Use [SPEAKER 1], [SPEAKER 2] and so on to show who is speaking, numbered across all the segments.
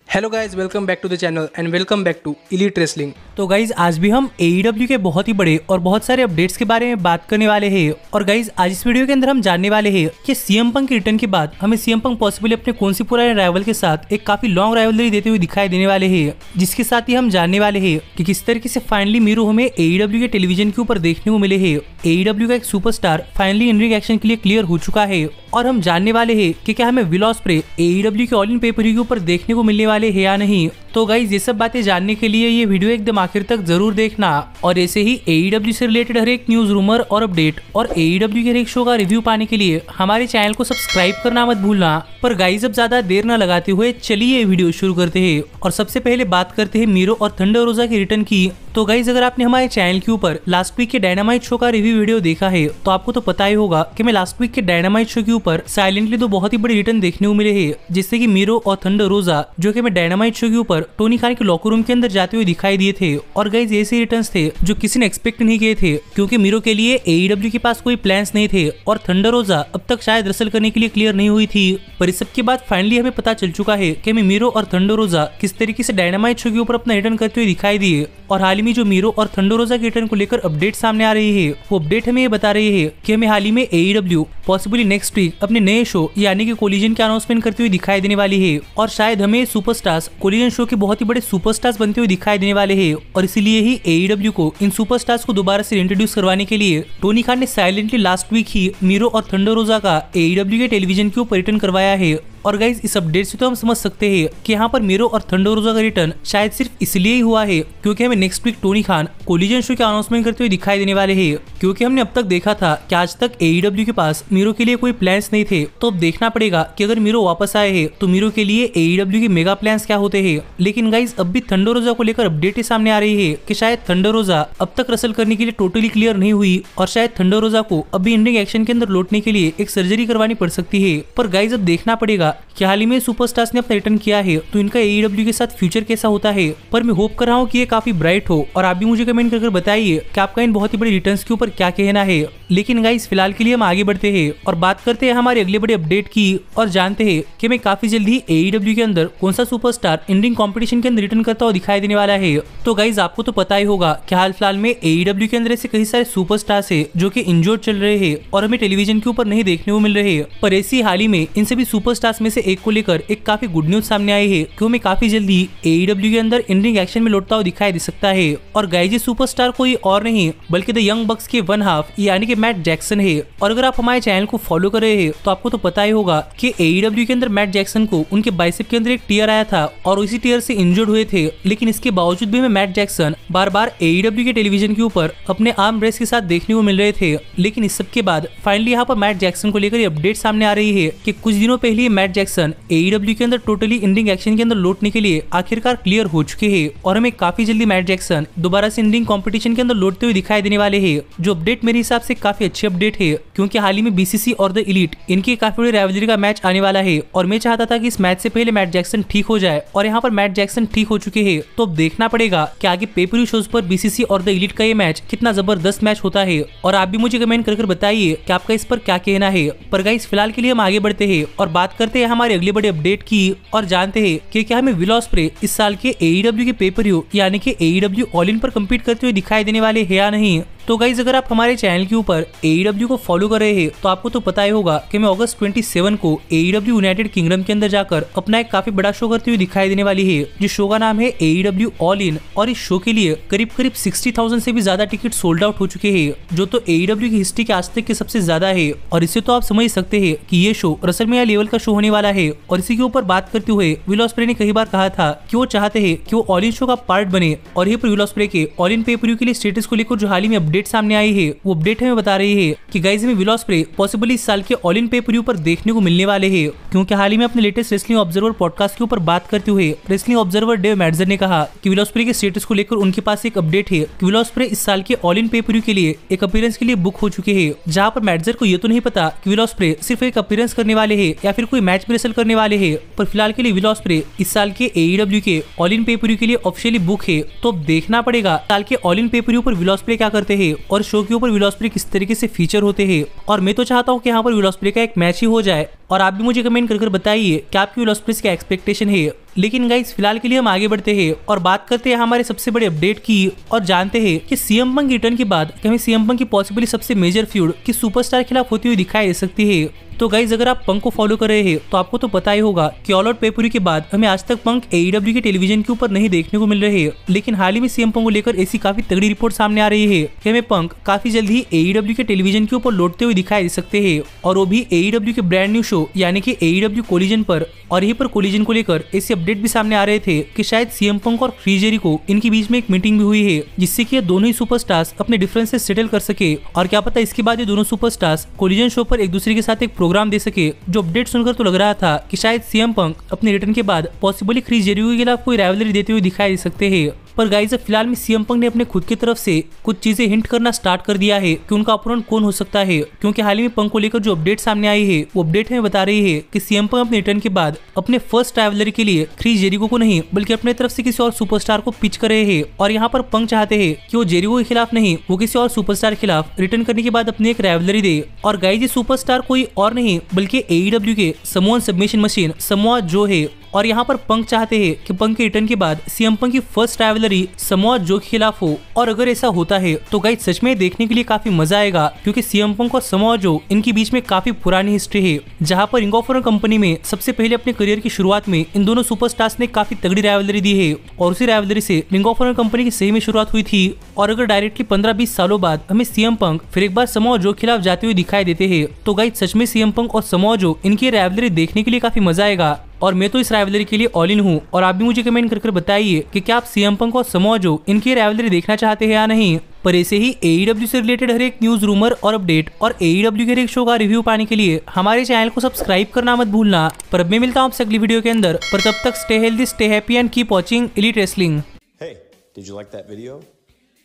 [SPEAKER 1] Hello guys, welcome back to the channel and welcome back to elite wrestling.
[SPEAKER 2] तो guys आज भी हम AEW के बहुत ही बड़े और बहुत सारे अपडेट्स के बारे में बात करने वाले हैं। और गाइज आज इस वीडियो के अंदर हम जानने वाले हैं कि CM Punk के रिटर्न के बाद हमें CM Punk पॉसिबली अपने कौन सी पुराने राइवल के साथ एक काफी लॉन्ग राइवलरी देते हुए दिखाई देने वाले हैं, जिसके साथ ही हम जानने वाले हैं कि किस तरीके से फाइनली मीरो हमें AEW के टेलीविजन के ऊपर देखने को मिले हैं। AEW का एक superstar finally in ring action के लिए क्लियर हो चुका है और हम जानने वाले हैं कि क्या हमें विल ऑस्प्रे AEW के ऑल इन पे-पर-व्यू के ऊपर देखने को मिलने वाले हैं या नहीं। तो गाइज ये सब बातें जानने के लिए ये वीडियो एकदम आखिर तक जरूर देखना और ऐसे ही AEW से रिलेटेड हर एक न्यूज, रूमर और अपडेट और AEW के हर एक शो का रिव्यू पाने के लिए हमारे चैनल को सब्सक्राइब करना मत भूलना। पर गाइज अब ज्यादा देर न लगाते हुए चलिए ये वीडियो शुरू करते हैं और सबसे पहले बात करते हैं मीरो और थंडर रोजा के रिटर्न की। तो गाइज अगर आपने हमारे चैनल के ऊपर लास्ट वीक के डायनामाइट शो का रिव्यू वीडियो देखा है तो आपको तो पता ही होगा कि मैं लास्ट वीक के डायनामाइट शो के ऊपर साइलेंटली दो बहुत ही बड़े रिटर्न देखने को मिले हैं, जिससे कि मीरो और थंडर रोजा जो कि मैं डायनामाइट शो के ऊपर टोनी खान के लॉकर रूम के अंदर जाते हुए दिखाई दिए थे। और गाइज ऐसे रिटर्न्स थे जो किसी ने एक्सपेक्ट नहीं किए थे, क्योंकि मीरो के लिए AEW के पास कोई प्लान्स नहीं थे और थंडर रोजा अब तक शायद रसल करने के लिए क्लियर नहीं हुई थी। पर इस सब के बाद फाइनली हमें पता चल चुका है कि मीरो और थंडर रोजा किस तरीके से डायनामाइट शो के ऊपर अपना रिटर्न करते हुए दिखाई दिए। और हाल ही में जो मीरो और थंडर रोजा के रिटर्न को लेकर अपडेट सामने आ रही है, वो अपडेट हमें ये बता रही है कि हमें हाल ही में AEW पॉसिबली नेक्स्ट वीक अपने नए शो यानी कि कोलिजन के अनाउंसमेंट करते हुए दिखाई देने वाली है और शायद हमें सुपरस्टार्स कोलिजन शो के बहुत ही बड़े सुपरस्टार्स बनते हुए दिखाई देने वाले हैं। और इसीलिए ही AEW को इन सुपरस्टार्स को दोबारा से इंट्रोड्यूस करवाने के लिए टोनी खान ने साइलेंटली लास्ट वीक ही मीरो और थंडर रोजा का AEW के टेलीविजन के ऊपर रिटर्न करवाया है। और गाइज इस अपडेट से तो हम समझ सकते हैं कि यहाँ पर मीरो और थंडर रोजा का रिटर्न शायद सिर्फ इसलिए ही हुआ है क्योंकि हमें next week Tony Khan collision show के अनाउंसमेंट करते हुए दिखाई देने वाले हैं। क्योंकि हमने अब तक देखा था कि आज तक AEW के पास मीरो के लिए कोई प्लान्स नहीं थे, तो अब देखना पड़ेगा कि अगर मीरो वापस आए हैं तो मीरो के लिए AEW के मेगा प्लान्स क्या होते हैं। लेकिन गाइज अब भी थंडर रोजा को लेकर अपडेट सामने आ रही है कि शायद थंडर रोजा अब तक रसल करने के लिए टोटली क्लियर नहीं हुई और शायद थंडर रोजा को अब भी इंडिंग एक्शन के अंदर लौटने के लिए एक सर्जरी करवानी पड़ सकती है। पर गाइज अब देखना पड़ेगा कि हाल ही में सुपरस्टार्स ने अपना रिटर्न किया है तो इनका AEW के साथ फ्यूचर कैसा होता है। पर मैं होप कर रहा हूँ कि ये काफी ब्राइट हो और आप भी मुझे कमेंट करके बताइए कि आपका इन बहुत ही बड़े रिटर्न्स के ऊपर क्या कहना है। लेकिन गाइस फिलहाल के लिए हम आगे बढ़ते हैं और बात करते हैं हमारे अगले बड़े अपडेट की और जानते हैं कि मैं काफी जल्दी AEW के अंदर कौन सा सुपरस्टार इन रिंग कॉम्पिटिशन के अंदर रिटर्न करता हुआ दिखाई देने वाला है। तो गाइस आपको तो पता ही होगा कि हाल फिलहाल में AEW के अंदर ऐसे कई सारे सुपरस्टार्स है जो कि इंजर्ड चल रहे हैं और हमें टेलीविजन के ऊपर नहीं देखने को मिल रहे हैं। पर ऐसी हाल ही में इन सभी सुपरस्टार्स में से एक को लेकर एक काफी गुड न्यूज सामने आई है कि हमें काफी जल्दी AEW के अंदर इन रिंग एक्शन में लौटता हुआ दिखाई दे सकता है। और गाइस ये सुपरस्टार कोई और नहीं बल्कि द यंग बक्स के वन हाफ यानी कि मैट जैक्सन है। और अगर आप हमारे चैनल को फॉलो कर रहे हैं तो आपको तो पता ही होगा कि AEW के अंदर मैट जैक्सन को उनके बाइसेप के अंदर एक टीयर आया था और उसी टीयर से इंजर्ड हुए थे। लेकिन इसके बावजूद भी हमें मैट जैक्सन बार बार AEW के टेलीविजन के ऊपर अपने आर्म रेस के साथ देखने को मिल रहे थे। लेकिन इस सब के बाद फाइनली यहाँ पर मैट जैक्सन को लेकर अपडेट सामने आ रही है कि कुछ दिनों पहले मैट जैक्सन AEW के अंदर टोटली इन रिंग एक्शन के अंदर लौटने के लिए आखिरकार क्लियर हो चुके हैं और हमें काफी जल्दी मैट जैक्सन दोबारा से इन रिंग कॉम्पिटिशन के अंदर लौटते हुए दिखाई देने वाले हैं। जो अपडेट मेरे हिसाब से काफी अच्छी अपडेट है क्योंकि हाल ही में BCC और द एलीट इनकी काफी बड़ी राइवलरी का मैच आने वाला है और मैं चाहता था कि इस मैच से पहले मैट जैक्सन ठीक हो जाए और यहाँ पर मैट जैक्सन ठीक हो चुके हैं। तो अब देखना पड़ेगा कि आगे पे-पर-व्यू शोज पर BCC और द एलीट का ये मैच कितना जबरदस्त मैच होता है। और आप भी मुझे कमेंट कर बताइए कि आपका इस पर क्या कहना है। पर गाइस फिलहाल के लिए हम आगे बढ़ते हैं और बात करते हैं हमारे अगले बड़े अपडेट की और जानते हैं कि क्या हमें विल ऑस्प्रे इस साल के AEW के पे-पर-व्यू यानी कि AEW ऑल इन पर कम्पीट करते हुए दिखाई देने वाले हैं या नहीं। तो गाइज अगर आप हमारे चैनल के ऊपर AEW को फॉलो कर रहे हैं तो आपको तो पता ही होगा कि मैं अगस्त 27 को AEW यूनाइटेड किंगडम के अंदर जाकर अपना एक काफी बड़ा शो करते हुए दिखाई देने वाली है, जिस शो का नाम है AEW ऑल इन। और इस शो के लिए करीब 60,000 से भी ज्यादा टिकट सोल्ड आउट हो चुके हैं, जो तो AEW की हिस्ट्री के आज तक के सबसे ज्यादा है। और इससे तो आप समझ सकते हैं कि ये शो रेसलमेनिया लेवल का शो होने वाला है। और इसी के ऊपर बात करते हुए विल ऑस्प्रे ने कई बार कहा था कि वो चाहते हैं कि वो ऑल इन शो का पार्ट बने। और ये विल ऑस्प्रे के ऑल इन पे-पर-व्यू के लिए स्टेटस को लेकर जो हाल ही में अपडेट सामने आई है वो अपडेट हमें बता रही है कि गाइस हमें विल ऑस्प्रे पॉसिबली इस साल के ऑल इन पे-पर-व्यू पर देखने को मिलने वाले हैं। क्योंकि हाल ही में अपने लेटेस्ट रेसलिंग ऑब्जर्वर पॉडकास्ट के ऊपर बात करते हुए रेसलिंग ऑब्जर्वर डेव मैडजर ने कहा कि विल ऑस्प्रे के स्टेटस को लेकर उनके पास एक अपडेट है कि विल ऑस्प्रे इस साल के ऑल इन पे-पर-व्यू के लिए एक अपीयरेंस के लिए बुक हो चुके हैं। जहां पर मैडजर को ये तो नहीं पता कि विल ऑस्प्रे सिर्फ एक अपीयरेंस करने वाले हैं या फिर कोई मैच में रेसल करने वाले हैं। पर फिलहाल के लिए विल ऑस्प्रे इस साल के AEW के ऑल इन पे-पर-व्यू के लिए ऑफिशियली बुक है। तो अब देखना पड़ेगा साल के ऑल इन पे-पर-व्यू पर विल ऑस्प्रे क्या करते हैं और शो के ऊपर विल ऑस्प्रे किस तरीके से फीचर होते हैं। और मैं तो चाहता हूँ कि यहाँ पर विल ऑस्प्रे का एक मैच ही हो जाए और आप भी मुझे कमेंट कर बताइए कि आपकी विल ऑस्प्रे क्या एक्सपेक्टेशन है। लेकिन गाइस फिलहाल के लिए हम आगे बढ़ते हैं और बात करते हैं हमारे सबसे बड़े अपडेट की और जानते हैं कि सीएम पंक रिटर्न के बाद हमें सीएम पंक की पॉसिबली सबसे मेजर फ्यूड की सुपरस्टार के खिलाफ होती हुई दिखाई दे सकती है। तो गाइज अगर आप पंक को फॉलो कर रहे हैं तो आपको तो पता ही होगा कि ऑल आउट पेपुरी के बाद हमें आज तक पंक एईडब्ल्यू के टेलीविजन के ऊपर नहीं देखने को मिल रहे हैं। लेकिन हाल ही में सीएम पंक को लेकर ऐसी काफी तगड़ी रिपोर्ट सामने आ रही है कि हमें पंक काफी जल्द ही एईडब्ल्यू के टेलीविजन के ऊपर लौटते हुए दिखाई दे सकते हैं, और वो भी एईडब्ल्यू के ब्रांड न्यू शो यानी कि एईडब्ल्यू कोलिजन पर। और यहीं पर कोलिजन को लेकर ऐसे अपडेट भी सामने आ रहे थे कि शायद सीएम पंक और क्रिस जेरिको इनके बीच में एक मीटिंग भी हुई है, जिससे कि ये दोनों ही सुपरस्टार्स अपने डिफरेंसेस सेटल कर सके, और क्या पता इसके बाद ये दोनों सुपरस्टार्स कोलिजन शो पर एक दूसरे के साथ एक प्रोग्राम दे सके। जो अपडेट सुनकर तो लग रहा था कि शायद सीएम पंक अपने रिटर्न के बाद पॉसिबली क्रिस जेरिको के खिलाफ कोई राइवलरी देते हुए दिखाई दे सकते हैं। पर गाइस फिलहाल में सीएम पंक ने अपने खुद की तरफ से कुछ चीजें हिंट करना स्टार्ट कर दिया है कि उनका अपोनेंट कौन हो सकता है, क्योंकि हाल ही में पंक को लेकर जो अपडेट सामने आई है वो अपडेट हमें बता रही है कि सीएम पंक अपने रिटर्न के बाद अपने फर्स्ट राइवलरी के लिए क्रिस जेरिको को नहीं बल्कि अपने तरफ से किसी और सुपरस्टार को पिच कर रहे हैं। और यहाँ पर पंक चाहते हैं कि वो जेरिको के खिलाफ नहीं, वो किसी और सुपरस्टार के खिलाफ रिटर्न करने के बाद अपनी एक राइवलरी दे। और गाइस ये सुपरस्टार कोई और नहीं बल्कि एईडब्ल्यू के समोन सबमिशन मशीन समोआ जो है। और यहाँ पर पंक चाहते हैं कि पंक के रिटर्न के बाद सीएम पंक की फर्स्ट राइवलरी समोआ जो के खिलाफ हो। और अगर ऐसा होता है तो गाइस सच में देखने के लिए काफी मजा आएगा, क्योंकि सीएम पंक और समोआ जो इनके बीच में काफी पुरानी हिस्ट्री है, जहाँ पर रिंग ऑफ ऑनर कंपनी में सबसे पहले अपने करियर की शुरुआत में इन दोनों सुपरस्टार्स ने काफी तगड़ी राइवलरी दी है, और उसी राइवलरी से रिंग ऑफ ऑनर कंपनी की सही में शुरुआत हुई थी। और अगर डायरेक्टली 15-20 सालों बाद हमें सीएम पंक फिर एक बार समोआ जो के खिलाफ जाते हुए दिखाई देते हैं तो गाइस सच में सीएम पंक और समोआ जो इनकी राइवलरी देखने के लिए काफी मजा आएगा। और मैं तो इस राइवलरी के लिए ऑल इन हूँ, और आप भी मुझे कमेंट कर बताइए कि क्या आप सीएम पंक और समोआ जो इनकी राइवलरी देखना चाहते हैं या नहीं। पर ऐसे ही एईडब्ल्यू से रिलेटेड हर एक न्यूज, रूमर और अपडेट और एईडब्ल्यू के हर एक शो का रिव्यू पाने के लिए हमारे चैनल को सब्सक्राइब करना मत भूलना। पर अब मैं मिलता हूँ आपसे अगली वीडियो के अंदर, पर तब तक stay healthy, stay happy and keep watching elite wrestling.
[SPEAKER 3] Hey, did you like that video?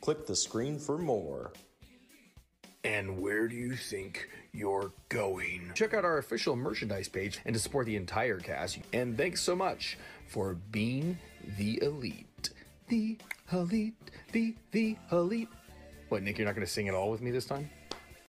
[SPEAKER 3] Click the screen for more.
[SPEAKER 4] And where do you think you're going? Check out our official merchandise page and to support the entire cast. And thanks so much for being the elite. The elite, the elite. What, Nick, you're not going to sing it all with me this time?